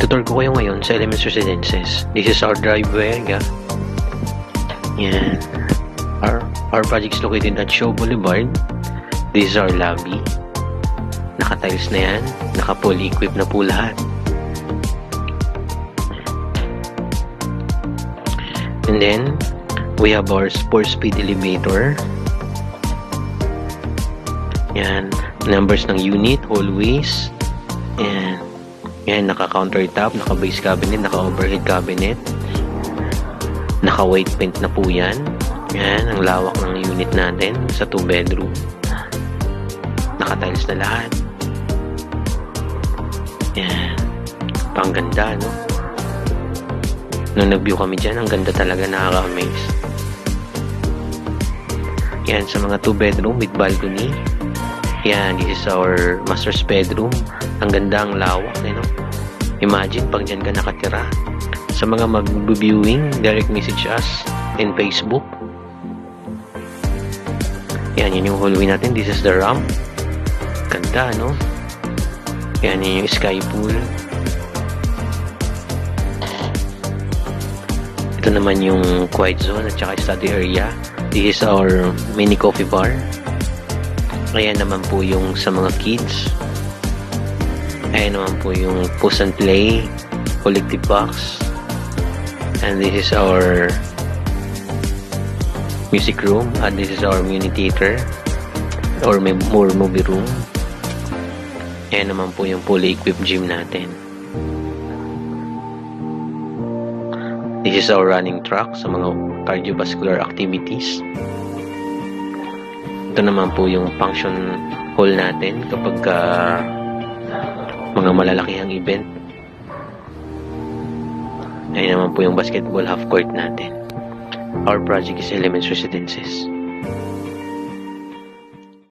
Tutor ko kayo ngayon sa Elements Residences. This is our driveway. Yan. Our project is located at Shaw Boulevard. This is our lobby. Naka-tiles na yan. Naka-fully equipped na po lahat. And then, we have our sports speed elevator. Yan. Numbers ng unit, hallways. And yan, naka-countertop, naka-base cabinet, naka-overhead cabinet. Naka-white paint na po yan. Yan, ang lawak ng unit natin sa 2-bedroom. Naka-tiles na lahat. Yan. Pangganda, no? Nung nag-view kami dyan, ang ganda talaga, nakaka-amaze. Yan, sa mga 2-bedroom with balcony. Yan, this is our master's bedroom. Ang ganda, ang lawak, no? Imagine, pag dyan ka nakatira. Sa mga mag-viewing, direct message us in Facebook. Yan, yun yung hallway natin. This is the ramp. Ganda, no? Yan, yun yung sky pool. Ito naman yung quiet zone at saka study area. This is our mini coffee bar. Ayan naman po yung sa mga kids. Ayan naman po yung Push and Play collective box. And this is our music room. And this is our mini theater or more movie room. Ayan naman po yung fully equipped gym natin. This is our running track sa mga cardiovascular activities. Ito naman po yung function hall natin kapag mga malalakihang event. Ayun naman po yung basketball half court natin. Our project is Elements Residences.